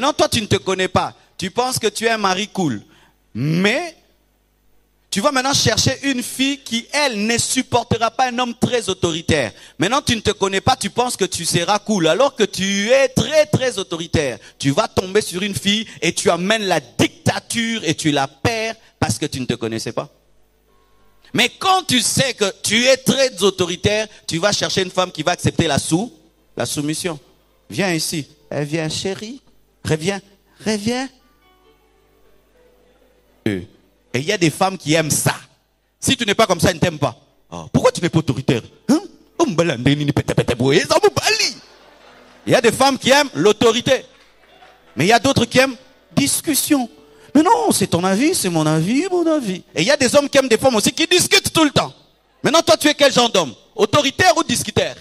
Maintenant, toi, tu ne te connais pas. Tu penses que tu es un mari cool. Mais, tu vas maintenant chercher une fille qui, elle, ne supportera pas un homme très autoritaire. Maintenant, tu ne te connais pas, tu penses que tu seras cool, alors que tu es très, très autoritaire. Tu vas tomber sur une fille et tu amènes la dictature et tu la perds parce que tu ne te connaissais pas. Mais quand tu sais que tu es très autoritaire, tu vas chercher une femme qui va accepter la soumission. Viens ici. Elle vient, chérie. Reviens. Et il y a des femmes qui aiment ça. Si tu n'es pas comme ça, elles ne t'aiment pas. Oh, pourquoi tu n'es pas autoritaire? Il y a des femmes qui aiment l'autorité. Mais il y a d'autres qui aiment discussion. Mais non, c'est ton avis, c'est mon avis. Et il y a des hommes qui aiment des femmes aussi qui discutent tout le temps. Maintenant, toi, tu es quel genre d'homme? Autoritaire ou discutaire?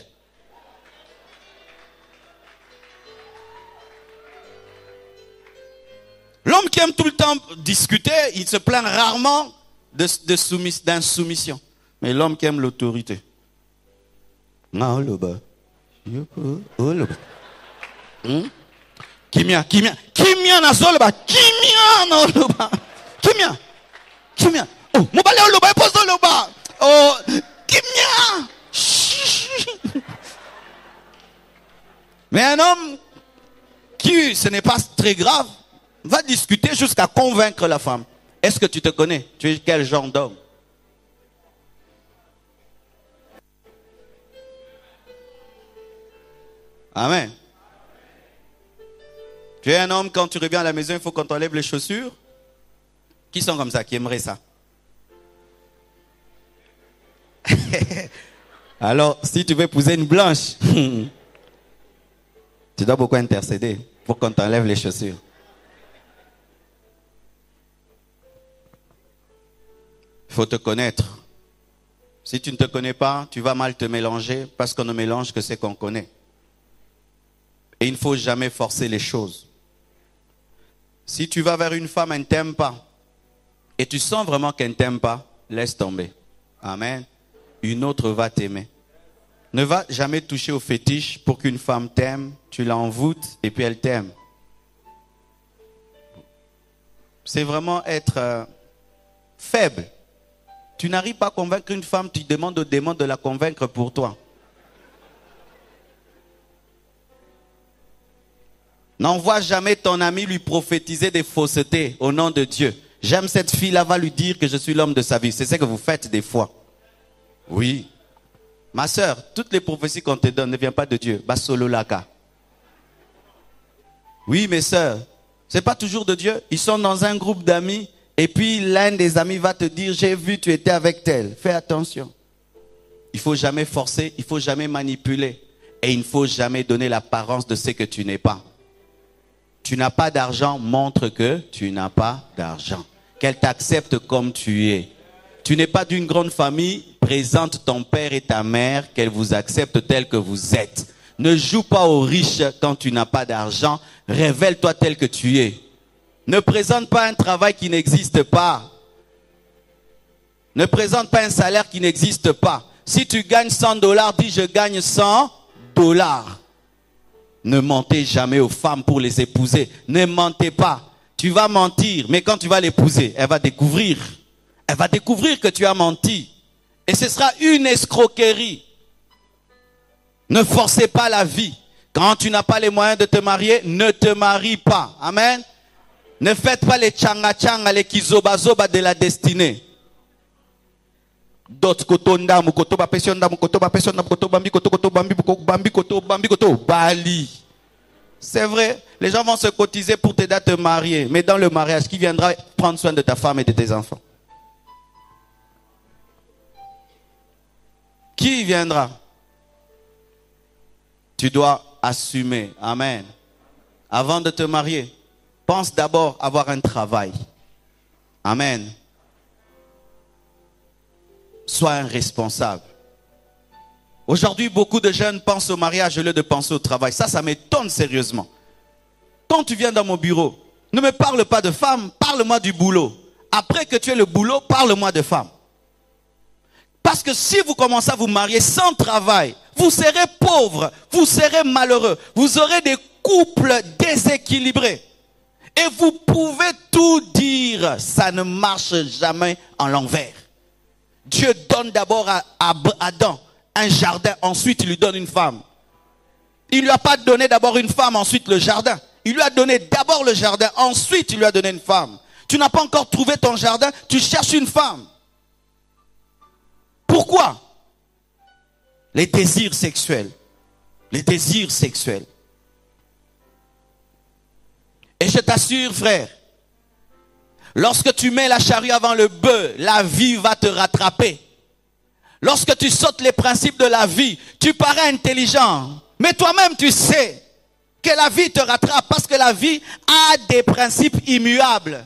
L'homme qui aime tout le temps discuter, il se plaint rarement d'insoumission. Mais l'homme qui aime l'autorité. Kimia nazoloba, kimia noloba, kimia. Oh, mobale oloba, pose oloba. Oh, kimia. Mais un homme qui, ce n'est pas très grave, va discuter jusqu'à convaincre la femme. Est-ce que tu te connais? Tu es quel genre d'homme? Amen. Tu es un homme, quand tu reviens à la maison, il faut qu'on t'enlève les chaussures. Qui sont comme ça, qui aimeraient ça? Alors, si tu veux épouser une blanche, tu dois beaucoup intercéder pour qu'on t'enlève les chaussures. Il faut te connaître. Si tu ne te connais pas, tu vas mal te mélanger parce qu'on ne mélange que ce qu'on connaît. Et il ne faut jamais forcer les choses. Si tu vas vers une femme, elle ne t'aime pas, et tu sens vraiment qu'elle ne t'aime pas, laisse tomber. Amen. Une autre va t'aimer. Ne va jamais toucher au fétiche pour qu'une femme t'aime, tu l'envoûtes et puis elle t'aime. C'est vraiment être faible. Tu n'arrives pas à convaincre une femme, tu demandes au démon de la convaincre pour toi. N'envoie jamais ton ami lui prophétiser des faussetés au nom de Dieu. J'aime cette fille-là, va lui dire que je suis l'homme de sa vie. C'est ce que vous faites des fois. Oui. Ma soeur, toutes les prophéties qu'on te donne ne viennent pas de Dieu. Basolo laka. Oui, mes soeurs, c'est pas toujours de Dieu. Ils sont dans un groupe d'amis et puis l'un des amis va te dire, j'ai vu, tu étais avec tel. Fais attention. Il faut jamais forcer, il faut jamais manipuler. Et il ne faut jamais donner l'apparence de ce que tu n'es pas. Tu n'as pas d'argent, montre que tu n'as pas d'argent. Qu'elle t'accepte comme tu es. Tu n'es pas d'une grande famille, présente ton père et ta mère, qu'elle vous accepte tel que vous êtes. Ne joue pas aux riches quand tu n'as pas d'argent, révèle-toi tel que tu es. Ne présente pas un travail qui n'existe pas. Ne présente pas un salaire qui n'existe pas. Si tu gagnes $100, dis je gagne $100. Ne mentez jamais aux femmes pour les épouser. Ne mentez pas. Tu vas mentir, mais quand tu vas l'épouser, elle va découvrir. Elle va découvrir que tu as menti. Et ce sera une escroquerie. Ne forcez pas la vie. Quand tu n'as pas les moyens de te marier, ne te marie pas. Amen. Ne faites pas les tchanga-tchanga, les kizoba-zoba de la destinée. C'est vrai, les gens vont se cotiser pour t'aider à te marier. Mais dans le mariage, qui viendra prendre soin de ta femme et de tes enfants? Qui viendra? Tu dois assumer. Amen. Avant de te marier, pense d'abord avoir un travail. Amen. Sois un responsable. Aujourd'hui, beaucoup de jeunes pensent au mariage au lieu de penser au travail. Ça m'étonne sérieusement. Quand tu viens dans mon bureau, ne me parle pas de femme, parle-moi du boulot. Après que tu aies le boulot, parle-moi de femme. Parce que si vous commencez à vous marier sans travail, vous serez pauvre, vous serez malheureux, vous aurez des couples déséquilibrés. Et vous pouvez tout dire, ça ne marche jamais en l'envers. Dieu donne d'abord à Adam un jardin, ensuite il lui donne une femme. Il ne lui a pas donné d'abord une femme, ensuite le jardin. Il lui a donné d'abord le jardin, ensuite il lui a donné une femme. Tu n'as pas encore trouvé ton jardin, tu cherches une femme. Pourquoi? Les désirs sexuels. Les désirs sexuels. Et je t'assure, frère, lorsque tu mets la charrue avant le bœuf, la vie va te rattraper. Lorsque tu sautes les principes de la vie, tu parais intelligent. Mais toi-même, tu sais que la vie te rattrape parce que la vie a des principes immuables.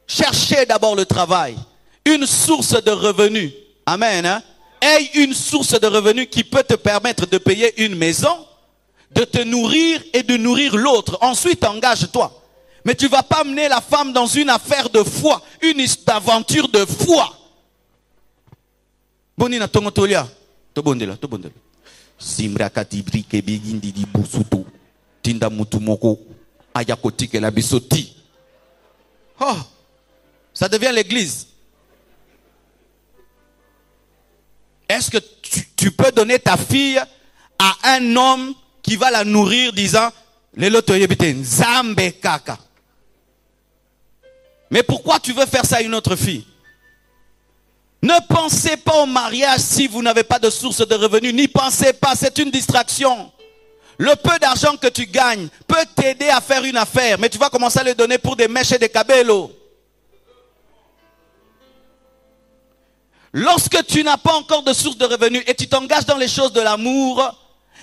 Cherchez d'abord le travail, une source de revenus. Amen. Hein? Aie une source de revenus qui peut te permettre de payer une maison, de te nourrir et de nourrir l'autre. Ensuite, engage-toi. Mais tu ne vas pas mener la femme dans une affaire de foi, une aventure de foi. Bonina tongotolia, tobondela, tobondela. Simra katibri kebigindi di busuto, tinda mutumoko, ayakoti ke la bisoti. Oh, ça devient l'église. Est-ce que tu peux donner ta fille à un homme qui va la nourrir disant Lelo toyebite nzambe kaka? Mais pourquoi tu veux faire ça à une autre fille? Ne pensez pas au mariage si vous n'avez pas de source de revenus. N'y pensez pas, c'est une distraction. Le peu d'argent que tu gagnes peut t'aider à faire une affaire, mais tu vas commencer à le donner pour des mèches et des cabellos. Lorsque tu n'as pas encore de source de revenus et tu t'engages dans les choses de l'amour,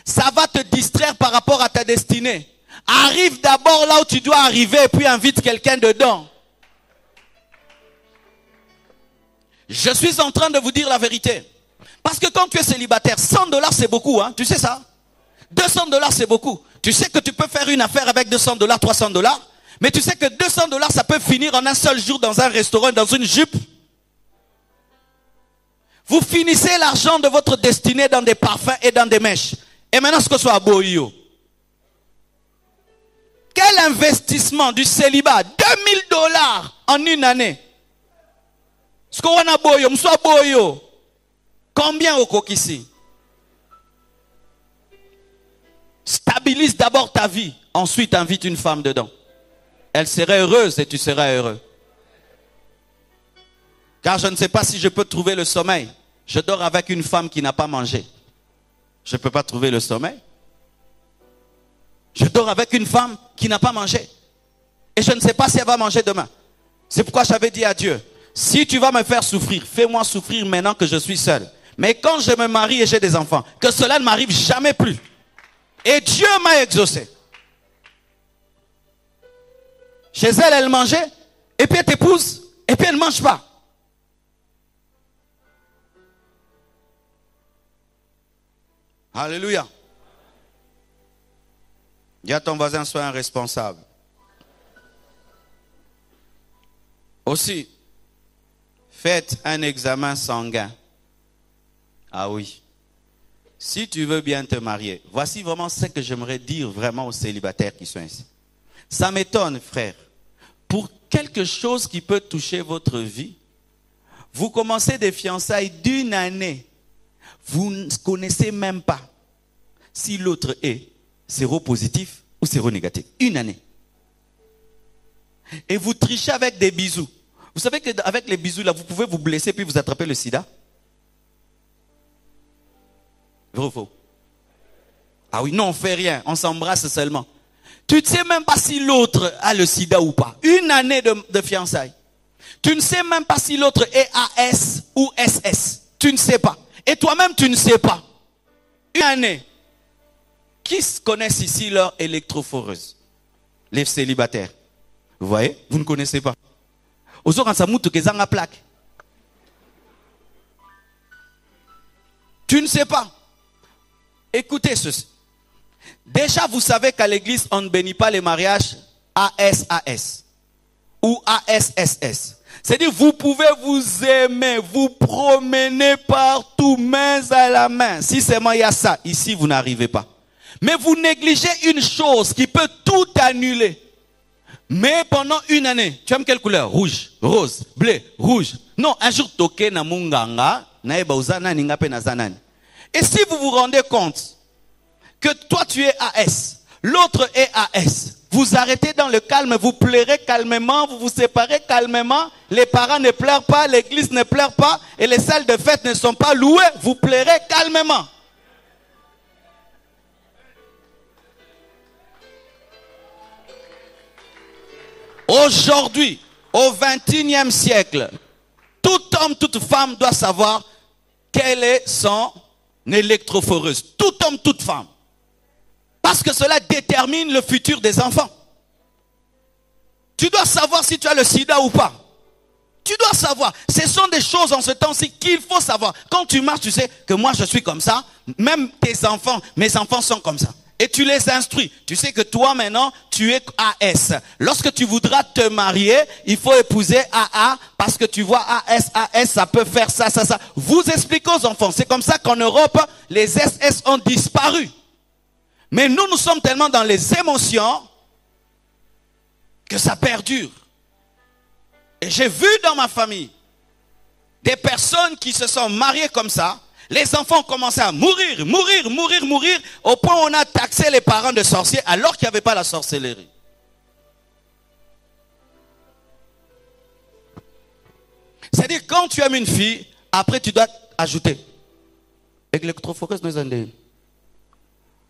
ça va te distraire par rapport à ta destinée. Arrive d'abord là où tu dois arriver et puis invite quelqu'un dedans. Je suis en train de vous dire la vérité. Parce que quand tu es célibataire, 100 $ c'est beaucoup, hein, tu sais ça? 200 $ c'est beaucoup. Tu sais que tu peux faire une affaire avec 200 $, 300 $, mais tu sais que 200 $, ça peut finir en un seul jour dans un restaurant, dans une jupe. Vous finissez l'argent de votre destinée dans des parfums et dans des mèches. Et maintenant, ce que soit boyo. Quel investissement du célibat? 2000 $ en une année. Ce qu'on a boyo, m'sois boyo. Combien au kokisi? Stabilise d'abord ta vie. Ensuite, invite une femme dedans. Elle serait heureuse et tu seras heureux. Car je ne sais pas si je peux trouver le sommeil. Je dors avec une femme qui n'a pas mangé. Je ne peux pas trouver le sommeil. Je dors avec une femme qui n'a pas mangé. Et je ne sais pas si elle va manger demain. C'est pourquoi j'avais dit à Dieu, si tu vas me faire souffrir, fais-moi souffrir maintenant que je suis seul. Mais quand je me marie et j'ai des enfants, que cela ne m'arrive jamais plus. Et Dieu m'a exaucé. Chez elle, elle mangeait, et puis elle t'épouse, et puis elle ne mange pas. Alléluia. Dis à ton voisin, sois un responsable. Aussi, faites un examen sanguin. Ah oui. Si tu veux bien te marier, voici vraiment ce que j'aimerais dire vraiment aux célibataires qui sont ici. Ça m'étonne, frère. Pour quelque chose qui peut toucher votre vie, vous commencez des fiançailles d'une année. Vous ne connaissez même pas si l'autre est séropositif ou séronégatif. Une année. Et vous trichez avec des bisous. Vous savez qu'avec les bisous, là, vous pouvez vous blesser puis vous attraper le sida. Vrai ou faux? Ah oui, non, on fait rien. On s'embrasse seulement. Tu ne sais même pas si l'autre a le sida ou pas. Une année de fiançailles. Tu ne sais même pas si l'autre est AS ou SS. Tu ne sais pas. Et toi-même, tu ne sais pas. Une année. Qui connaissent ici leur électrophoreuse? Les célibataires. Vous voyez? Vous ne connaissez pas. Plaque. Tu ne sais pas. Écoutez ceci. Déjà, vous savez qu'à l'église, on ne bénit pas les mariages ASAS ou ASSS. C'est-à-dire, vous pouvez vous aimer, vous promener partout, main à la main. Si seulement il y a ça, ici, vous n'arrivez pas. Mais vous négligez une chose qui peut tout annuler. Mais pendant une année, tu aimes quelle couleur? Rouge, rose, bleu, rouge. Non, un jour, toke na munganga, na eba uzana ninga pe na zanani. Et si vous vous rendez compte que toi tu es AS, l'autre est AS, vous arrêtez dans le calme, vous pleurez calmement, vous vous séparez calmement, les parents ne pleurent pas, l'église ne pleure pas, et les salles de fête ne sont pas louées, vous pleurez calmement. Aujourd'hui, au XXIe siècle, tout homme, toute femme doit savoir quelle est son électrophoreuse. Tout homme, toute femme. Parce que cela détermine le futur des enfants. Tu dois savoir si tu as le sida ou pas. Tu dois savoir. Ce sont des choses en ce temps-ci qu'il faut savoir. Quand tu marches, tu sais que moi je suis comme ça. Même tes enfants, mes enfants sont comme ça. Et tu les instruis. Tu sais que toi maintenant, tu es AS. Lorsque tu voudras te marier, il faut épouser AA parce que tu vois AS, ça peut faire ça, ça, ça. Vous expliquez aux enfants. C'est comme ça qu'en Europe, les SS ont disparu. Mais nous sommes tellement dans les émotions que ça perdure. Et j'ai vu dans ma famille des personnes qui se sont mariées comme ça. Les enfants ont commencé à mourir, au point où on a taxé les parents de sorciers alors qu'il n'y avait pas la sorcellerie. C'est-à-dire, quand tu aimes une fille, après tu dois ajouter. Électrophoreuse nous a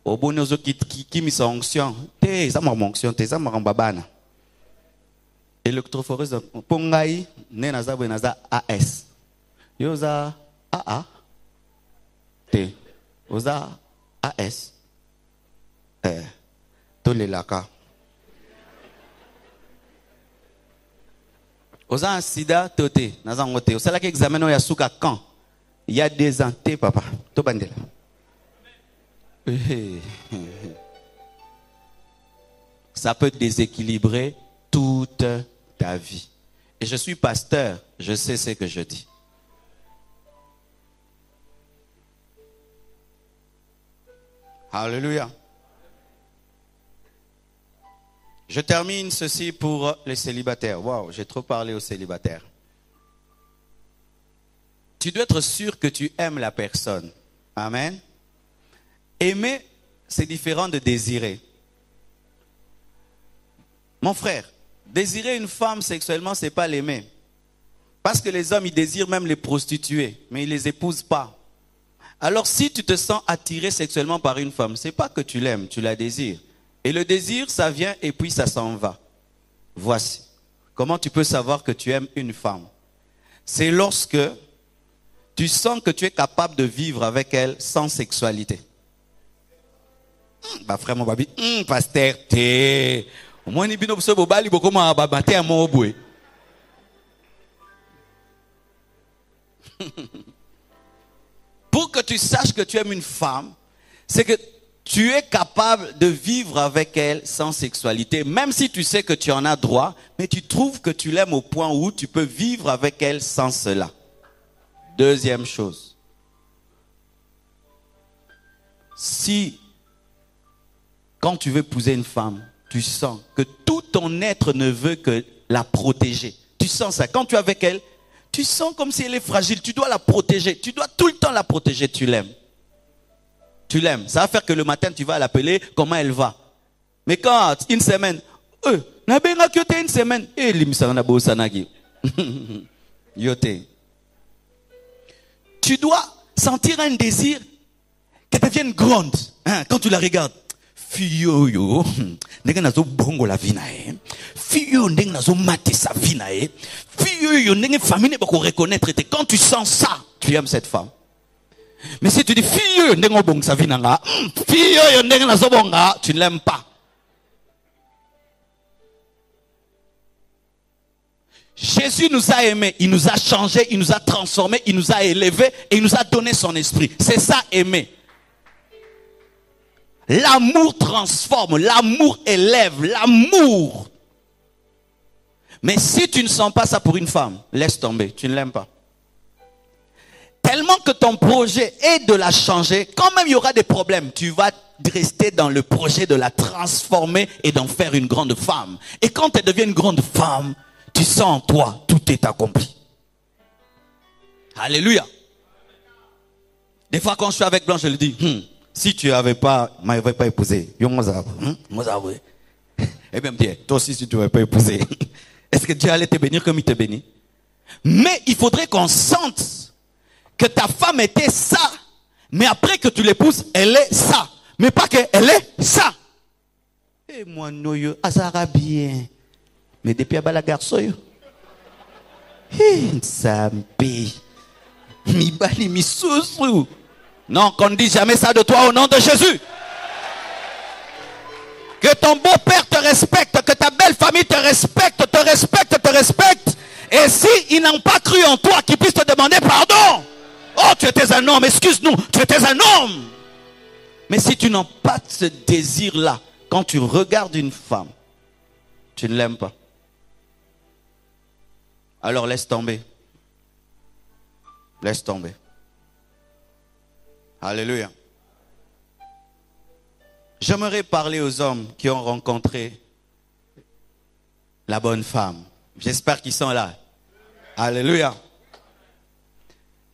au bon ozo qui mis en onction, t'es ça m'a onction, t'es ça m'a babana. Électrophoreuse pongai né naza benaza AS. Yoza AA. T. Oza AS. Tolelaka. Oza un sida toté naza ngote. Osala ki examen ya suka quand? Il y a 2 ans, t'es papa. To bandela. Ça peut déséquilibrer toute ta vie. Et je suis pasteur, je sais ce que je dis. Alléluia. Je termine ceci pour les célibataires. Waouh, j'ai trop parlé aux célibataires. Tu dois être sûr que tu aimes la personne. Amen. Aimer, c'est différent de désirer. Mon frère, désirer une femme sexuellement, ce n'est pas l'aimer. Parce que les hommes, ils désirent même les prostituées, mais ils ne les épousent pas. Alors si tu te sens attiré sexuellement par une femme, ce n'est pas que tu l'aimes, tu la désires. Et le désir, ça vient et puis ça s'en va. Voici. Comment tu peux savoir que tu aimes une femme? C'est lorsque tu sens que tu es capable de vivre avec elle sans sexualité. Bah frère mon babi, pasteur, t'es. Au moins ni bino bso bobali boko ma babate à mon oboué. Pour que tu saches que tu aimes une femme, c'est que tu es capable de vivre avec elle sans sexualité, même si tu sais que tu en as droit, mais tu trouves que tu l'aimes au point où tu peux vivre avec elle sans cela. Deuxième chose. Si quand tu veux épouser une femme, tu sens que tout ton être ne veut que la protéger. Tu sens ça. Quand tu es avec elle, tu sens comme si elle est fragile. Tu dois la protéger. Tu dois tout le temps la protéger. Tu l'aimes. Tu l'aimes. Ça va faire que le matin, tu vas l'appeler comment elle va. Mais quand une semaine, une semaine, tu dois sentir un désir qu'elle devienne grande. Hein, quand tu la regardes. Fiyo yo, ndenge nazo bongo la vie na e. Fiyo ndenge nazo mate sa vie na e. Fiyo yo ndenge famille ba ko reconnaître te. Quand tu sens ça, tu aimes cette femme. Mais si tu dis fiyo yo ndenge bongo sa vie na nga, fiyo yo ndenge nazo bonga, tu ne l'aimes pas. Jésus nous a aimés, il nous a changés, il nous a transformés, il nous a élevés et il nous a donné son esprit. C'est ça aimer. L'amour transforme, l'amour élève, l'amour. Mais si tu ne sens pas ça pour une femme, laisse tomber, tu ne l'aimes pas. tellement que ton projet est de la changer, quand même il y aura des problèmes, tu vas rester dans le projet de la transformer et d'en faire une grande femme. Et quand elle devient une grande femme, tu sens en toi, tout est accompli. Alléluia. Des fois quand je suis avec Blanche, je lui dis, si tu m'avais pas épousé, eh bien, toi aussi si tu m'avais pas épousé, est-ce que Dieu allait te bénir comme il te bénit? Mais il faudrait qu'on sente que ta femme était ça, mais après que tu l'épouses, elle est ça. Mais pas qu'elle est ça. Et moi, non, ça bien. Mais depuis la garçon, ça me non, qu'on ne dise jamais ça de toi au nom de Jésus. Que ton beau-père te respecte, que ta belle famille te respecte, te respecte, te respecte. Et si ils n'ont pas cru en toi, qu'ils puissent te demander pardon. Oh, tu étais un homme, excuse-nous, tu étais un homme. Mais si tu n'as pas ce désir-là, quand tu regardes une femme, tu ne l'aimes pas. Alors laisse tomber. Laisse tomber. Alléluia. J'aimerais parler aux hommes qui ont rencontré la bonne femme. J'espère qu'ils sont là. Alléluia.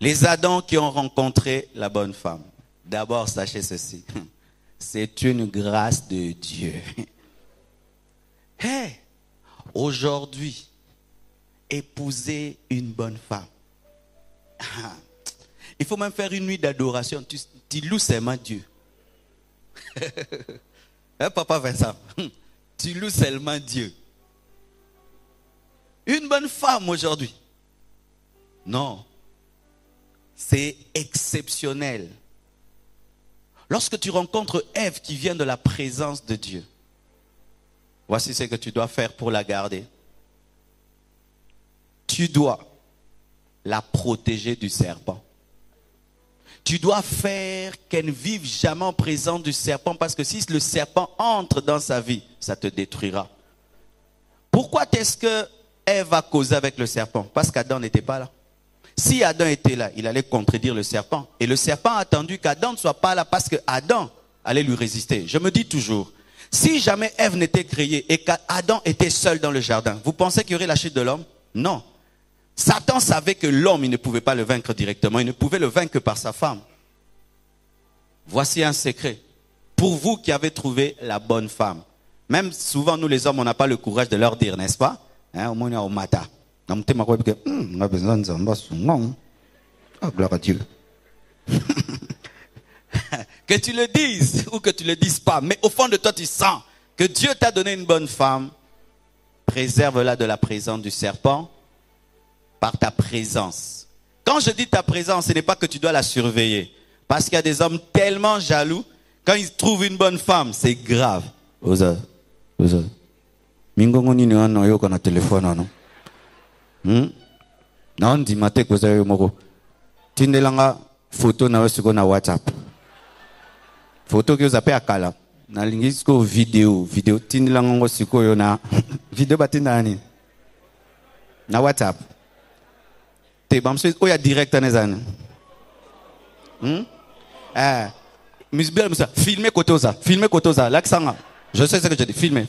Les Adams qui ont rencontré la bonne femme. D'abord, sachez ceci. C'est une grâce de Dieu. Hey, aujourd'hui, épouser une bonne femme. Il faut même faire une nuit d'adoration. Tu loues seulement Dieu. Hein, papa Vincent? Tu loues seulement Dieu. Une bonne femme aujourd'hui. Non. C'est exceptionnel. Lorsque tu rencontres Ève qui vient de la présence de Dieu, voici ce que tu dois faire pour la garder. Tu dois la protéger du serpent. Tu dois faire qu'elle ne vive jamais en présence du serpent, parce que si le serpent entre dans sa vie, ça te détruira. Pourquoi est-ce que Ève a causé avec le serpent? Parce qu'Adam n'était pas là. Si Adam était là, il allait contredire le serpent. Et le serpent a attendu qu'Adam ne soit pas là parce qu'Adam allait lui résister. Je me dis toujours, si jamais Ève n'était créée et qu'Adam était seul dans le jardin, vous pensez qu'il y aurait la chute de l'homme? Non. Satan savait que l'homme, il ne pouvait pas le vaincre directement. Il ne pouvait le vaincre que par sa femme. Voici un secret. Pour vous qui avez trouvé la bonne femme. Même souvent, nous les hommes, on n'a pas le courage de leur dire, n'est-ce pas? Hein, au moins, au matin. On a besoin de oh, gloire à Dieu. Que tu le dises ou que tu ne le dises pas, mais au fond de toi, tu sens que Dieu t'a donné une bonne femme. Préserve-la de la présence du serpent par ta présence. Quand je dis ta présence, ce n'est pas que tu dois la surveiller. Parce qu'il y a des hommes tellement jaloux, quand ils trouvent une bonne femme, c'est grave. Non, dis mate ko za yo moko. Tindelanga photo na wesuko na WhatsApp. Photo ki ozape akala. Na lingisiko video tindelanga ngo siko yo na video batinda nani. Na WhatsApp. Te bamso oya direct anezana. Misbel musa filmer kotoza l'accent. Je sais ce que je dis, filmer.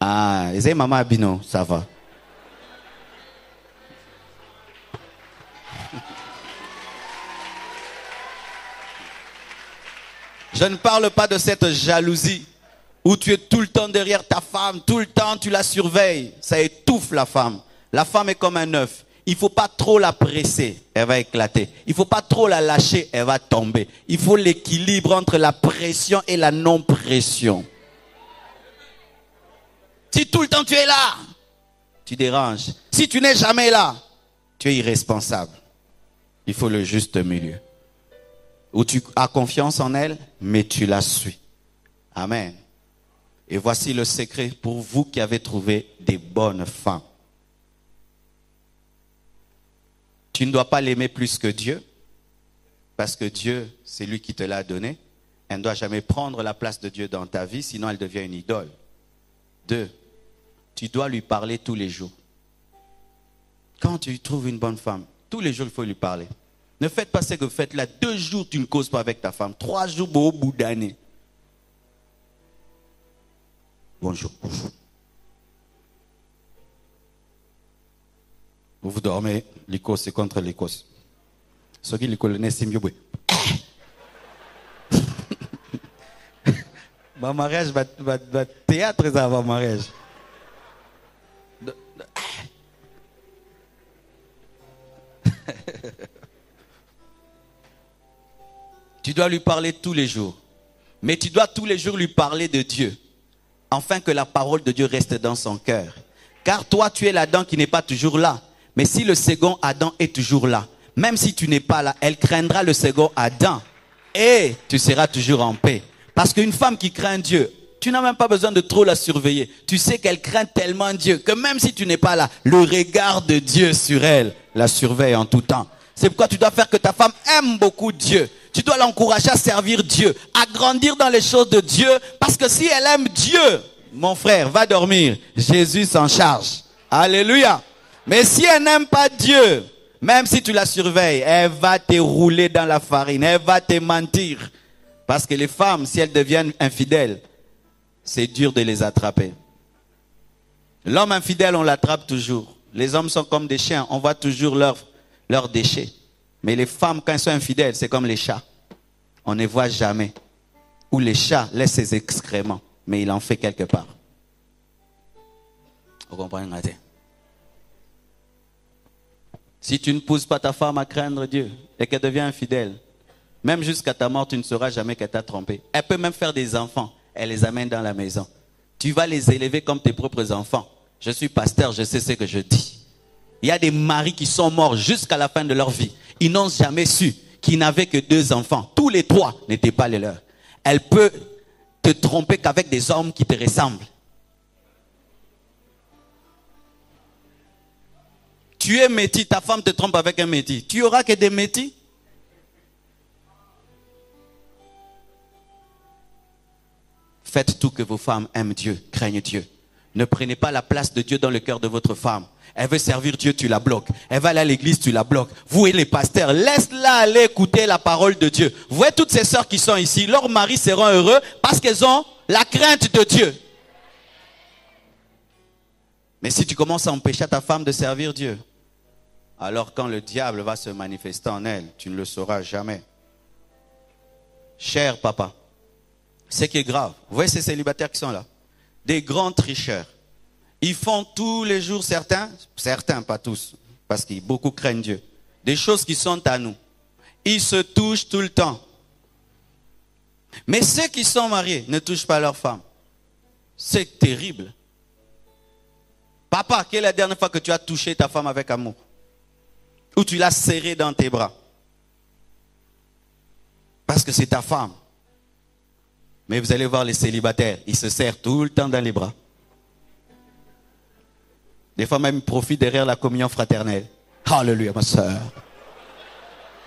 Ah, et maman Abino, ça va. Je ne parle pas de cette jalousie où tu es tout le temps derrière ta femme, tout le temps tu la surveilles. Ça étouffe la femme. La femme est comme un œuf. Il ne faut pas trop la presser, elle va éclater. Il ne faut pas trop la lâcher, elle va tomber. Il faut l'équilibre entre la pression et la non-pression. Si tout le temps tu es là, tu déranges. Si tu n'es jamais là, tu es irresponsable. Il faut le juste milieu. Où tu as confiance en elle, mais tu la suis. Amen. Et voici le secret pour vous qui avez trouvé des bonnes femmes. Tu ne dois pas l'aimer plus que Dieu, parce que Dieu, c'est lui qui te l'a donné. Elle ne doit jamais prendre la place de Dieu dans ta vie, sinon elle devient une idole. 2, tu dois lui parler tous les jours. Quand tu trouves une bonne femme, Tous les jours, il faut lui parler. Ne faites pas ce que vous faites là. 2 jours, tu ne causes pas avec ta femme. 3 jours, au bout d'année. Bonjour, bonjour. Vous dormez, l'Écosse c'est contre l'Écosse. Ceux qui le connaissent, c'est mieux. Ma mariage va théâtre ça va mariage. Tu dois lui parler tous les jours. Mais tu dois tous les jours lui parler de Dieu. Afin que la parole de Dieu reste dans son cœur. Car toi, tu es l'Adam qui n'est pas toujours là. Mais si le second Adam est toujours là, même si tu n'es pas là, elle craindra le second Adam. Et tu seras toujours en paix. Parce qu'une femme qui craint Dieu, tu n'as même pas besoin de trop la surveiller. Tu sais qu'elle craint tellement Dieu que même si tu n'es pas là, le regard de Dieu sur elle la surveille en tout temps. C'est pourquoi tu dois faire que ta femme aime beaucoup Dieu. Tu dois l'encourager à servir Dieu, à grandir dans les choses de Dieu. Parce que si elle aime Dieu, mon frère, va dormir. Jésus s'en charge. Alléluia. Mais si elle n'aime pas Dieu, même si tu la surveilles, elle va te rouler dans la farine. Elle va te mentir. Parce que les femmes, si elles deviennent infidèles, c'est dur de les attraper. L'homme infidèle, on l'attrape toujours. Les hommes sont comme des chiens. On voit toujours leurs déchets. Mais les femmes, quand elles sont infidèles, c'est comme les chats. On ne voit jamais. Ou les chats laissent ses excréments. Mais il en fait quelque part. Vous comprenez? Si tu ne pousses pas ta femme à craindre Dieu et qu'elle devient infidèle, même jusqu'à ta mort, tu ne sauras jamais qu'elle t'a trompé. Elle peut même faire des enfants. Elle les amène dans la maison. Tu vas les élever comme tes propres enfants. Je suis pasteur, je sais ce que je dis. Il y a des maris qui sont morts jusqu'à la fin de leur vie. Ils n'ont jamais su qu'ils n'avaient que 2 enfants. Tous les 3 n'étaient pas les leurs. Elle peut te tromper qu'avec des hommes qui te ressemblent. Tu es métis, ta femme te trompe avec un métis. Tu auras que des métis. Faites tout que vos femmes aiment Dieu, craignent Dieu. Ne prenez pas la place de Dieu dans le cœur de votre femme. Elle veut servir Dieu, tu la bloques. Elle va aller à l'église, tu la bloques. Vous et les pasteurs, laisse-la aller écouter la parole de Dieu. Vous voyez toutes ces sœurs qui sont ici, leurs maris seront heureux parce qu'elles ont la crainte de Dieu. Mais si tu commences à empêcher ta femme de servir Dieu, alors quand le diable va se manifester en elle, tu ne le sauras jamais. Cher papa, ce qui est grave, vous voyez ces célibataires qui sont là, des grands tricheurs. Ils font tous les jours, certains, pas tous, parce que beaucoup craignent Dieu, des choses qui sont à nous. Ils se touchent tout le temps. Mais ceux qui sont mariés ne touchent pas leur femme. C'est terrible. Papa, quelle est la dernière fois que tu as touché ta femme avec amour? Ou tu l'as serrée dans tes bras? Parce que c'est ta femme. Mais vous allez voir les célibataires, ils se serrent tout le temps dans les bras. Des fois même, ils profitent derrière la communion fraternelle. Alléluia, ma soeur.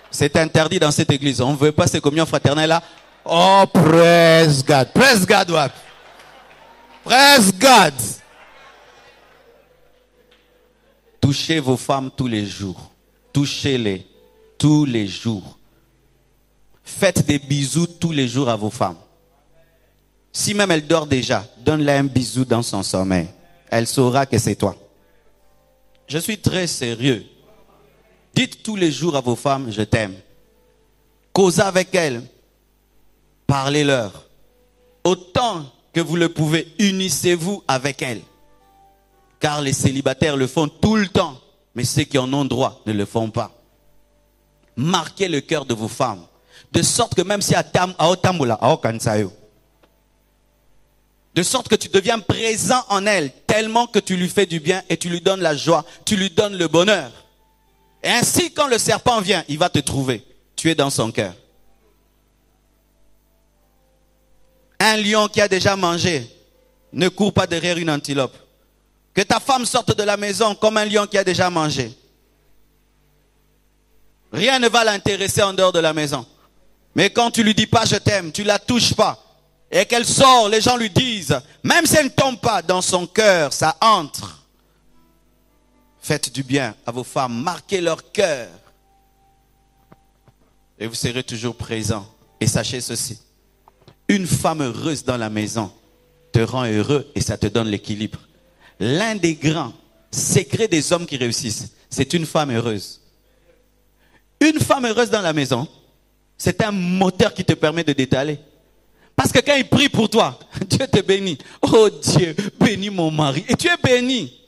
C'est interdit dans cette église. On ne veut pas ces communions fraternelles-là. Oh, praise God. Praise God, what? Praise God. Touchez vos femmes tous les jours. Touchez-les tous les jours. Faites des bisous tous les jours à vos femmes. Si même elle dort déjà, donne-la un bisou dans son sommeil. Elle saura que c'est toi. Je suis très sérieux. Dites tous les jours à vos femmes, je t'aime. Causez avec elles. Parlez-leur. Autant que vous le pouvez, unissez-vous avec elles. Car les célibataires le font tout le temps. Mais ceux qui en ont droit ne le font pas. Marquez le cœur de vos femmes. De sorte que même si de sorte que tu deviens présent en elle, tellement que tu lui fais du bien et tu lui donnes la joie, tu lui donnes le bonheur. Et ainsi, quand le serpent vient, il va te trouver. Tu es dans son cœur. Un lion qui a déjà mangé ne court pas derrière une antilope. Que ta femme sorte de la maison comme un lion qui a déjà mangé. Rien ne va l'intéresser en dehors de la maison. Mais quand tu lui dis pas je t'aime, tu la touches pas. Et qu'elle sort, les gens lui disent, même si elle ne tombe pas dans son cœur, ça entre. Faites du bien à vos femmes, marquez leur cœur. Et vous serez toujours présents. Et sachez ceci, une femme heureuse dans la maison te rend heureux et ça te donne l'équilibre. L'un des grands secrets des hommes qui réussissent, c'est une femme heureuse. Une femme heureuse dans la maison, c'est un moteur qui te permet de détaler. Parce que quand il prie pour toi, Dieu te bénit. Oh Dieu, bénis mon mari. Et tu es béni.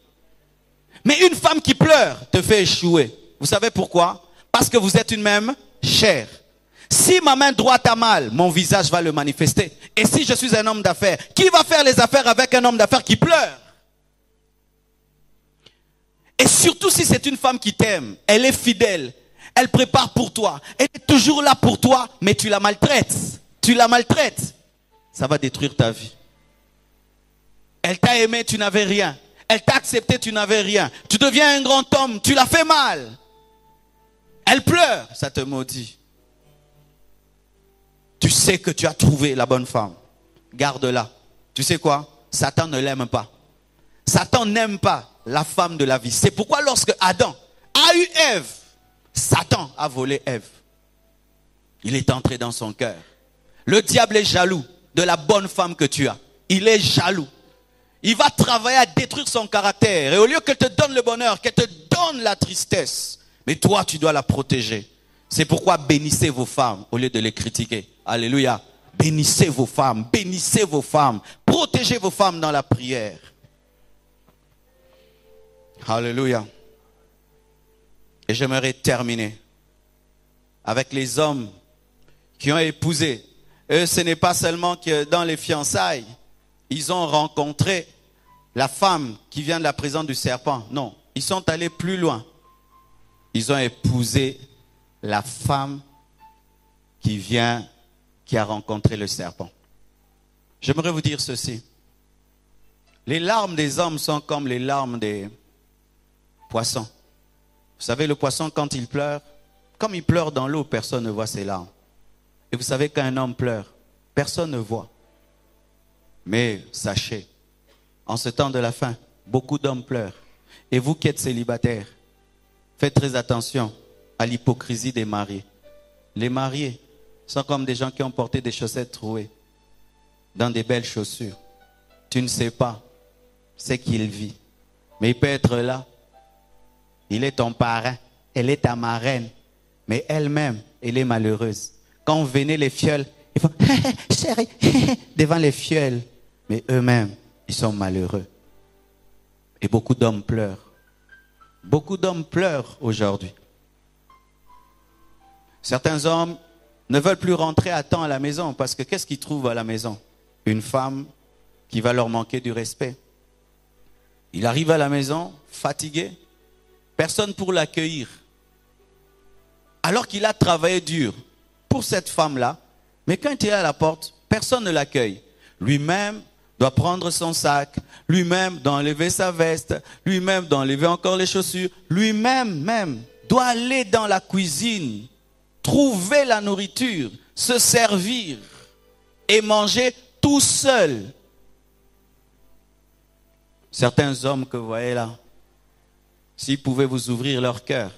Mais une femme qui pleure te fait échouer. Vous savez pourquoi? Parce que vous êtes une même chair. Si ma main droite a mal, mon visage va le manifester. Et si je suis un homme d'affaires, qui va faire les affaires avec un homme d'affaires qui pleure? Et surtout si c'est une femme qui t'aime, elle est fidèle, elle prépare pour toi, elle est toujours là pour toi, mais tu la maltraites. Tu la maltraites. Ça va détruire ta vie. Elle t'a aimé, tu n'avais rien. Elle t'a accepté, tu n'avais rien. Tu deviens un grand homme, tu la fais mal. Elle pleure, ça te maudit. Tu sais que tu as trouvé la bonne femme. Garde-la. Tu sais quoi? Satan ne l'aime pas. Satan n'aime pas la femme de la vie. C'est pourquoi lorsque Adam a eu Ève, Satan a volé Ève. Il est entré dans son cœur. Le diable est jaloux de la bonne femme que tu as. Il est jaloux. Il va travailler à détruire son caractère. Et au lieu qu'elle te donne le bonheur, qu'elle te donne la tristesse. Mais toi, tu dois la protéger. C'est pourquoi bénissez vos femmes au lieu de les critiquer. Alléluia. Bénissez vos femmes. Bénissez vos femmes. Protégez vos femmes dans la prière. Alléluia. Et j'aimerais terminer avec les hommes qui ont épousé. Eux, ce n'est pas seulement que dans les fiançailles, ils ont rencontré la femme qui vient de la présence du serpent. Non, ils sont allés plus loin. Ils ont épousé la femme qui a rencontré le serpent. J'aimerais vous dire ceci. Les larmes des hommes sont comme les larmes des poissons. Vous savez, le poisson, quand il pleure, comme il pleure dans l'eau, personne ne voit ses larmes. Et vous savez, quand un homme pleure, personne ne voit. Mais sachez, en ce temps de la fin, beaucoup d'hommes pleurent. Et vous qui êtes célibataires, faites très attention à l'hypocrisie des mariés. Les mariés sont comme des gens qui ont porté des chaussettes trouées dans des belles chaussures. Tu ne sais pas ce qu'il vit. Mais il peut être là. Il est ton parrain. Elle est ta marraine. Mais elle-même, elle est malheureuse. Quand venaient les fioles, ils font chérie devant les fioles. Mais eux-mêmes, ils sont malheureux. Et beaucoup d'hommes pleurent. Beaucoup d'hommes pleurent aujourd'hui. Certains hommes ne veulent plus rentrer à temps à la maison parce que qu'est-ce qu'ils trouvent à la maison? Une femme qui va leur manquer du respect. Il arrive à la maison fatigué, personne pour l'accueillir. Alors qu'il a travaillé dur pour cette femme-là, mais quand il est à la porte, personne ne l'accueille. Lui-même doit prendre son sac, lui-même doit enlever sa veste, lui-même doit enlever encore les chaussures, lui-même doit aller dans la cuisine, trouver la nourriture, se servir et manger tout seul. Certains hommes que vous voyez là, s'ils pouvaient vous ouvrir leur cœur,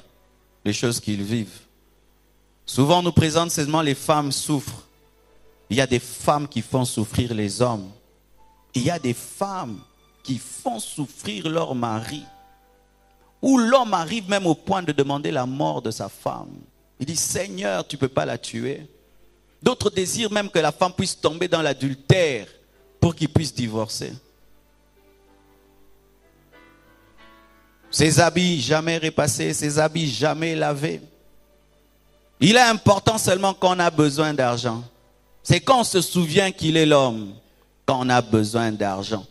les choses qu'ils vivent. Souvent on nous présente seulement les femmes souffrent. Il y a des femmes qui font souffrir les hommes. Il y a des femmes qui font souffrir leur mari. Où l'homme arrive même au point de demander la mort de sa femme. Il dit, Seigneur, tu ne peux pas la tuer. D'autres désirent même que la femme puisse tomber dans l'adultère pour qu'il puisse divorcer. Ses habits jamais repassés, ses habits jamais lavés. Il est important seulement quand on a besoin d'argent. C'est quand on se souvient qu'il est l'homme, quand on a besoin d'argent.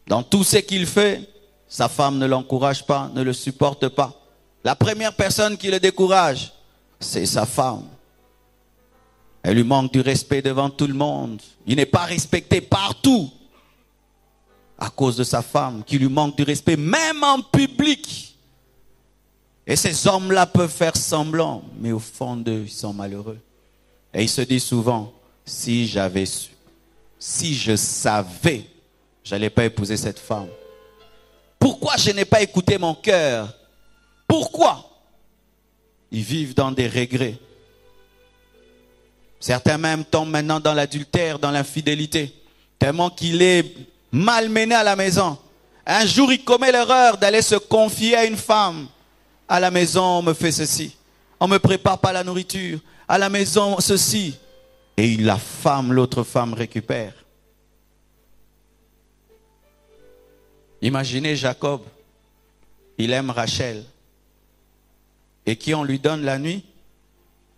Dans tout ce qu'il fait, sa femme ne l'encourage pas, ne le supporte pas. La première personne qui le décourage, c'est sa femme. Elle lui manque du respect devant tout le monde. Il n'est pas respecté partout à cause de sa femme qui lui manque du respect, même en public. Et ces hommes-là peuvent faire semblant, mais au fond d'eux, ils sont malheureux. Et ils se disent souvent, si j'avais su, si je savais, je n'allais pas épouser cette femme. Pourquoi je n'ai pas écouté mon cœur? Pourquoi? Ils vivent dans des regrets. Certains même tombent maintenant dans l'adultère, dans l'infidélité, tellement qu'il est malmené à la maison. Un jour, il commet l'erreur d'aller se confier à une femme. À la maison, on me fait ceci. On ne me prépare pas la nourriture. À la maison, ceci. Et la femme, l'autre femme récupère. Imaginez Jacob. Il aime Rachel. Et qui on lui donne la nuit?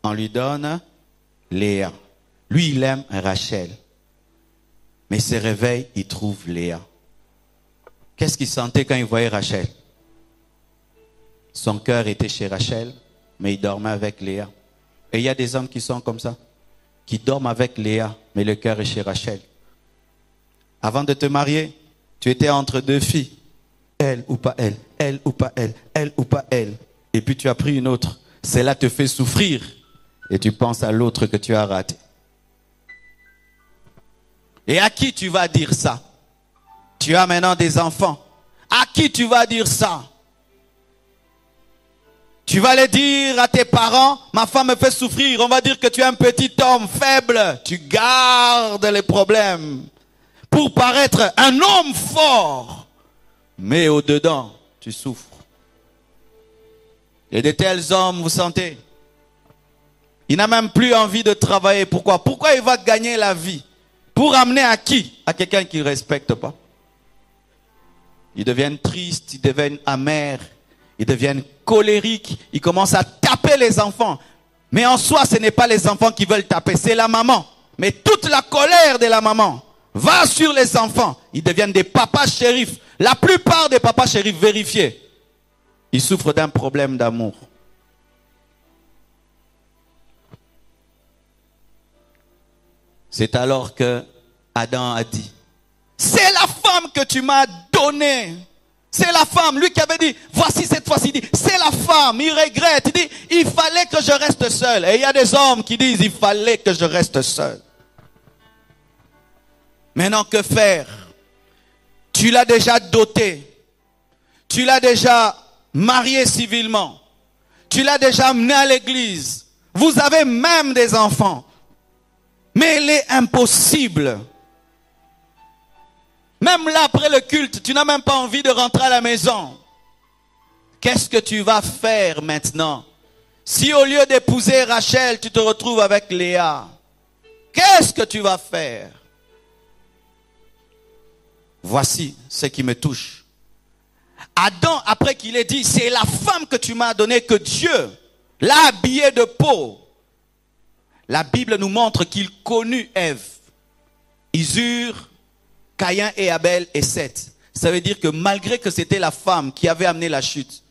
On lui donne Léa. Lui, il aime Rachel. Mais il se réveille, il trouve Léa. Qu'est-ce qu'il sentait quand il voyait Rachel? Son cœur était chez Rachel, mais il dormait avec Léa. Et il y a des hommes qui sont comme ça, qui dorment avec Léa, mais le cœur est chez Rachel. Avant de te marier, tu étais entre deux filles. Elle ou pas elle, elle ou pas elle, elle ou pas elle. Et puis tu as pris une autre. Celle-là te fait souffrir. Et tu penses à l'autre que tu as raté. Et à qui tu vas dire ça? Tu as maintenant des enfants. À qui tu vas dire ça? Tu vas le dire à tes parents, ma femme me fait souffrir. On va dire que tu es un petit homme faible. Tu gardes les problèmes pour paraître un homme fort. Mais au-dedans, tu souffres. Et de tels hommes, vous sentez, il n'a même plus envie de travailler. Pourquoi? Pourquoi il va gagner la vie? Pour amener à qui? À quelqu'un qui ne respecte pas. Ils deviennent tristes, ils deviennent amers, ils deviennent colériques, ils commencent à taper les enfants. Mais en soi, ce n'est pas les enfants qui veulent taper, c'est la maman. Mais toute la colère de la maman va sur les enfants. Ils deviennent des papas shérifs. La plupart des papas shérifs, vérifiés, ils souffrent d'un problème d'amour. C'est alors que Adam a dit, c'est la femme que tu m'as donnée. C'est la femme. Lui qui avait dit, voici cette fois-ci, il dit, c'est la femme. Il regrette. Il dit, il fallait que je reste seul. Et il y a des hommes qui disent, il fallait que je reste seul. Maintenant, que faire? Tu l'as déjà doté. Tu l'as déjà marié civilement. Tu l'as déjà amené à l'église. Vous avez même des enfants. Mais il est impossible. Même là, après le culte, tu n'as même pas envie de rentrer à la maison. Qu'est-ce que tu vas faire maintenant? Si au lieu d'épouser Rachel, tu te retrouves avec Léa, qu'est-ce que tu vas faire? Voici ce qui me touche. Adam, après qu'il ait dit, c'est la femme que tu m'as donnée, que Dieu l'a habillée de peau. La Bible nous montre qu'il connut Ève. Ils eurent Caïn et Abel et Seth. Ça veut dire que malgré que c'était la femme qui avait amené la chute,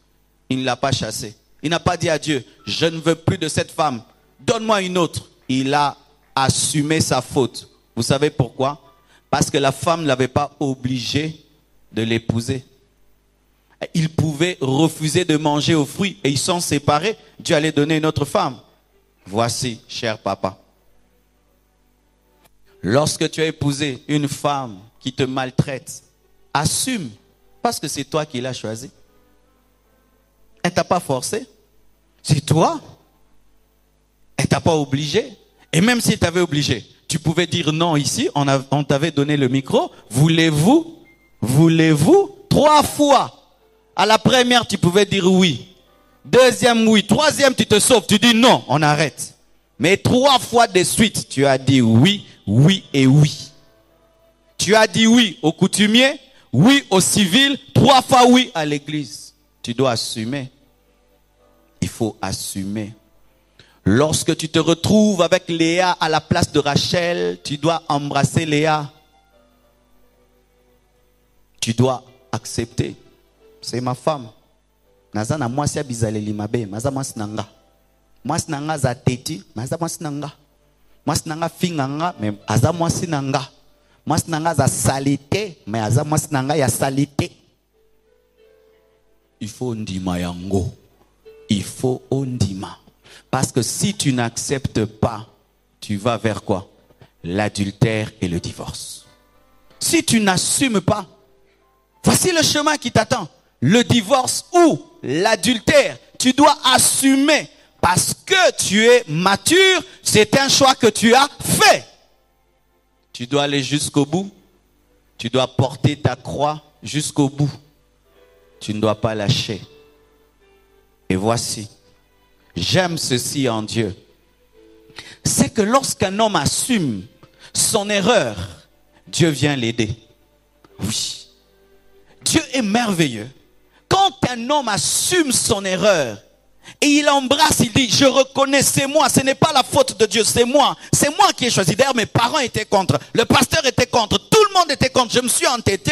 il ne l'a pas chassée. Il n'a pas dit à Dieu, je ne veux plus de cette femme, donne-moi une autre. Il a assumé sa faute. Vous savez pourquoi? Parce que la femme ne l'avait pas obligé de l'épouser. Il pouvait refuser de manger aux fruits et ils sont séparés. Dieu allait donner une autre femme. Voici, cher papa. Lorsque tu as épousé une femme qui te maltraite, assume, parce que c'est toi qui l'as choisi. Elle ne t'a pas forcé. C'est toi. Elle ne t'a pas obligé. Et même si elle t'avait obligé, tu pouvais dire non ici, on t'avait donné le micro. Voulez-vous? Voulez-vous? 3 fois. À la première, tu pouvais dire oui. Deuxième, oui. Troisième, tu te sauves. Tu dis non, on arrête. Mais 3 fois de suite, tu as dit oui, oui et oui. Tu as dit oui au coutumier, oui au civil, 3 fois oui à l'église. Tu dois assumer. Il faut assumer. Lorsque tu te retrouves avec Léa à la place de Rachel, tu dois embrasser Léa. Tu dois accepter. C'est ma femme. Nazana mwasi abizaleli mabe, maza mwasi nanga. Mwasi nanga za teti, maza mwasi nanga. Mwasi nanga finganga, mais aza mwasi nanga. Mwasi nanga za salité, mais aza mwasi nanga ya salité. Il faut ndima yango. Il faut ondima. Parce que si tu n'acceptes pas, tu vas vers quoi? L'adultère et le divorce. Si tu n'assumes pas, Voici le chemin qui t'attend. Le divorce ou l'adultère. Tu dois assumer parce que tu es mature. C'est un choix que tu as fait. Tu dois aller jusqu'au bout. Tu dois porter ta croix jusqu'au bout. Tu ne dois pas lâcher. Et voici, j'aime ceci en Dieu. C'est que lorsqu'un homme assume son erreur, Dieu vient l'aider. Oui. Dieu est merveilleux. Quand un homme assume son erreur et il embrasse, il dit, je reconnais, c'est moi, ce n'est pas la faute de Dieu, c'est moi qui ai choisi. D'ailleurs, mes parents étaient contre, le pasteur était contre, tout le monde était contre, je me suis entêté.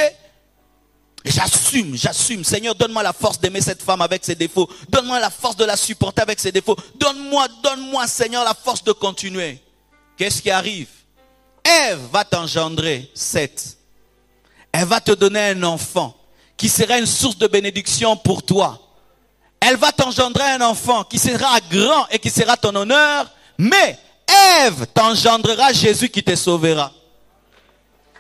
J'assume. Seigneur, donne-moi la force d'aimer cette femme avec ses défauts. Donne-moi la force de la supporter avec ses défauts. Donne-moi, Seigneur, la force de continuer. Qu'est-ce qui arrive? Ève va t'engendrer Seth. Elle va te donner un enfant qui sera une source de bénédiction pour toi. Elle va t'engendrer un enfant qui sera grand et qui sera ton honneur. Mais Ève t'engendrera Jésus qui te sauvera.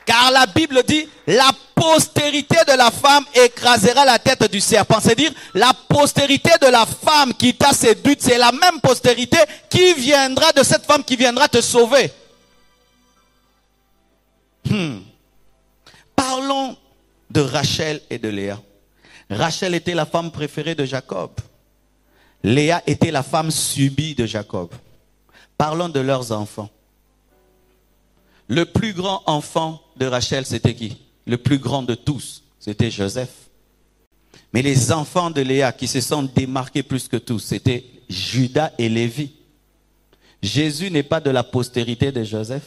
Car la Bible dit, la postérité de la femme écrasera la tête du serpent. C'est-à-dire, la postérité de la femme qui t'a séduite, c'est la même postérité qui viendra de cette femme qui viendra te sauver. Parlons de Rachel et de Léa. Rachel était la femme préférée de Jacob. Léa était la femme subie de Jacob. Parlons de leurs enfants. Le plus grand enfant de Rachel, c'était qui? Le plus grand de tous, c'était Joseph. Mais les enfants de Léa qui se sont démarqués plus que tous, c'était Judas et Lévi. Jésus n'est pas de la postérité de Joseph.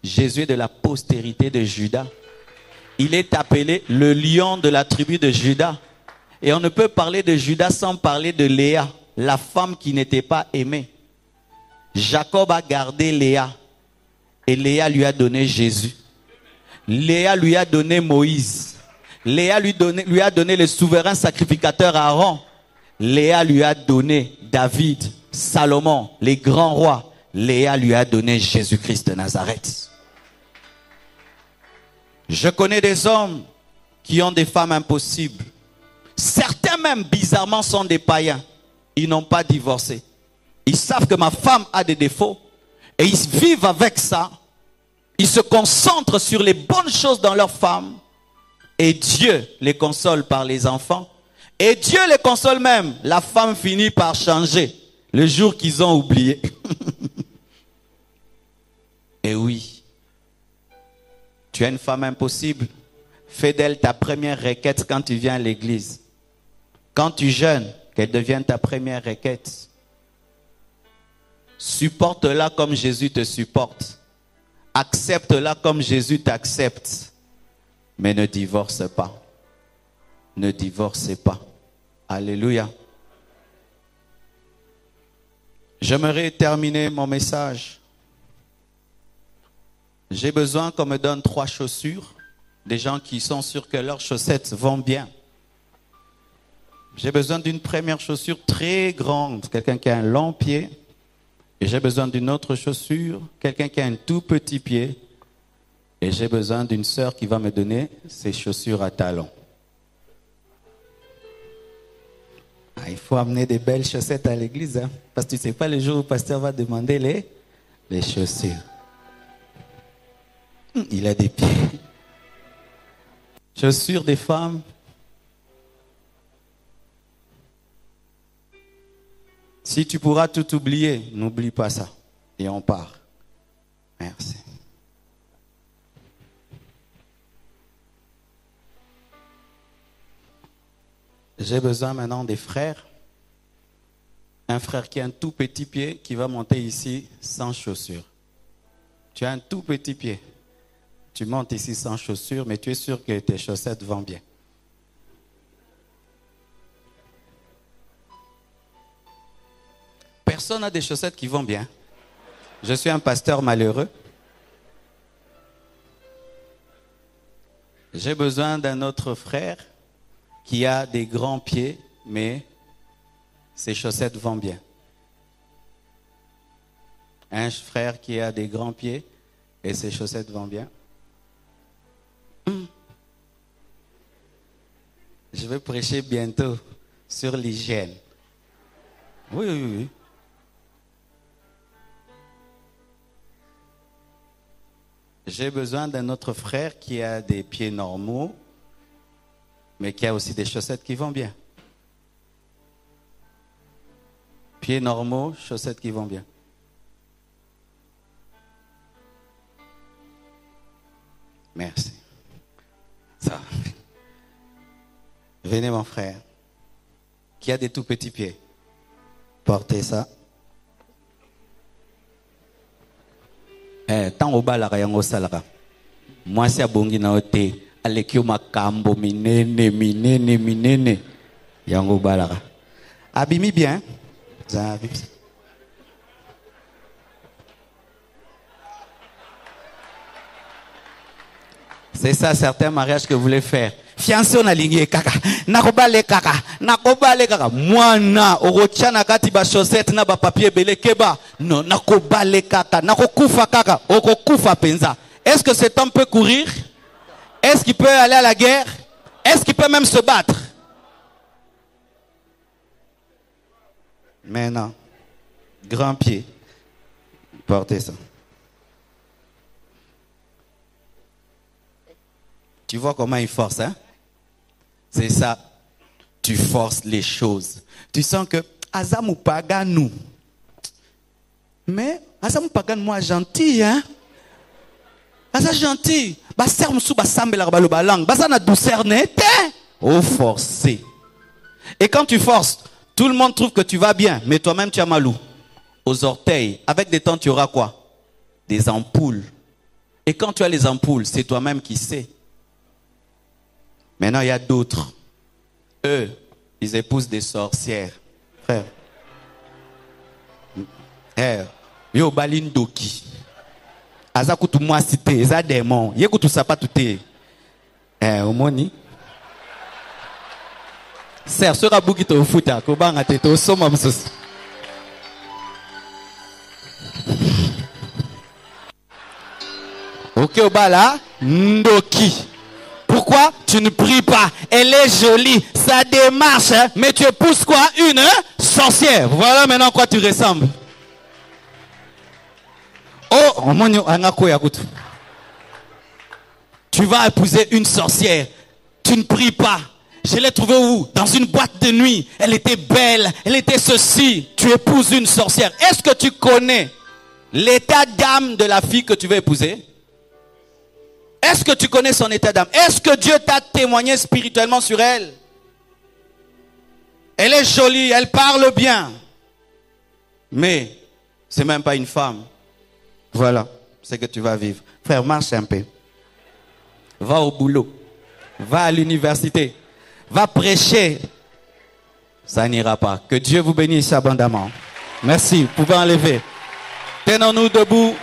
Jésus est de la postérité de Judas. Il est appelé le lion de la tribu de Judas. Et on ne peut parler de Judas sans parler de Léa, la femme qui n'était pas aimée. Jacob a gardé Léa. Et Léa lui a donné Jésus. Léa lui a donné Moïse. Léa lui a donné le souverain sacrificateur Aaron. Léa lui a donné David, Salomon, les grands rois. Léa lui a donné Jésus-Christ de Nazareth. Je connais des hommes qui ont des femmes impossibles. Certains même, bizarrement, sont des païens. Ils n'ont pas divorcé. Ils savent que ma femme a des défauts. Et ils vivent avec ça. Ils se concentrent sur les bonnes choses dans leur femme. Et Dieu les console par les enfants. Et Dieu les console même. La femme finit par changer le jour qu'ils ont oublié. Et oui. Tu as une femme impossible. Fais d'elle ta première requête quand tu viens à l'église. Quand tu jeûnes, qu'elle devienne ta première requête. Supporte-la comme Jésus te supporte. Accepte-la comme Jésus t'accepte. Mais ne divorce pas. Ne divorcez pas. Alléluia. J'aimerais terminer mon message. J'ai besoin qu'on me donne 3 chaussures. Des gens qui sont sûrs que leurs chaussettes vont bien. J'ai besoin d'une première chaussure très grande. Quelqu'un qui a un long pied. Et j'ai besoin d'une autre chaussure, quelqu'un qui a un tout petit pied. Et j'ai besoin d'une sœur qui va me donner ses chaussures à talons. Il faut amener des belles chaussettes à l'église. Hein, parce que tu ne sais pas le jour où le pasteur va demander les chaussures. Il a des pieds. Chaussures des femmes. Si tu pourras tout oublier, n'oublie pas ça. Et on part. Merci. J'ai besoin maintenant des frères. Un frère qui a un tout petit pied qui va monter ici sans chaussures. Tu as un tout petit pied. Tu montes ici sans chaussures, mais tu es sûr que tes chaussettes vont bien. Personne n'a des chaussettes qui vont bien. Je suis un pasteur malheureux. J'ai besoin d'un autre frère qui a des grands pieds, mais ses chaussettes vont bien. Un frère qui a des grands pieds et ses chaussettes vont bien. vais prêcher bientôt sur l'hygiène. Oui, oui, oui. J'ai besoin d'un autre frère qui a des pieds normaux, mais qui a aussi des chaussettes qui vont bien. Pieds normaux, chaussettes qui vont bien. Merci. Ça. Venez mon frère, qui a des tout petits pieds. Portez ça. Tant au bas la rayon salara. Moi c'est à bongi na ote. Alekio makambo minene. Yango balara. Abimi bien. Ça arrive. C'est ça certains mariages que vous voulez faire. Fiancé on a ligné kaka. Nakobale kaka. Moi na orochana kati ba chaussette na ba papier belé keba. Non, nakobale kaka. Nakokufa kaka. Okokufa penza. Est-ce que cet homme peut courir? Est-ce qu'il peut aller à la guerre? Est-ce qu'il peut même se battre? Mais non. Grand pied. Portez ça. Tu vois comment il force, hein? C'est ça. Tu forces les choses. Tu sens que Azamu Paganou. Mais Azamu Pagan, moi, gentil, hein? Asa gentil. Baser msou basambe la baloba langue. Basa na douceur nette. Oh, forcé. Et quand tu forces, tout le monde trouve que tu vas bien, mais toi-même tu as mal aux orteils. Avec des temps, tu auras quoi? Des ampoules. Et quand tu as les ampoules, c'est toi-même qui sais. Maintenant, il y a d'autres. Eux, ils épousent des sorcières. Frère. Yo balin doki. Aza kutu moi cité, eza démon. Ye kutu sapa tuté. Omoni. Serre sera buki to futa ko banga te to soma msus. OK obala ndoki. Pourquoi tu ne pries pas? Elle est jolie, ça démarche, hein? Mais tu épouses quoi? Une sorcière. Voilà maintenant à quoi tu ressembles. Oh, tu vas épouser une sorcière. Tu ne pries pas. Je l'ai trouvée où? Dans une boîte de nuit. Elle était belle, elle était ceci. Tu épouses une sorcière. Est-ce que tu connais l'état d'âme de la fille que tu veux épouser? Est-ce que tu connais son état d'âme? Est-ce que Dieu t'a témoigné spirituellement sur elle? Elle est jolie, elle parle bien. Mais c'est même pas une femme. Voilà ce que tu vas vivre. Frère, marche un peu. Va au boulot. Va à l'université. Va prêcher. Ça n'ira pas. Que Dieu vous bénisse abondamment. Merci. Vous pouvez enlever. Tenons-nous debout.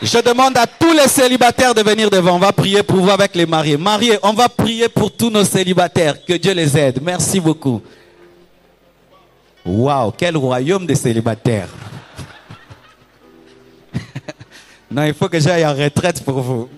Je demande à tous les célibataires de venir devant. On va prier pour vous avec les mariés. Mariés, on va prier pour tous nos célibataires. Que Dieu les aide. Merci beaucoup. Waouh, quel royaume de célibataires. Non, il faut que j'aille en retraite pour vous.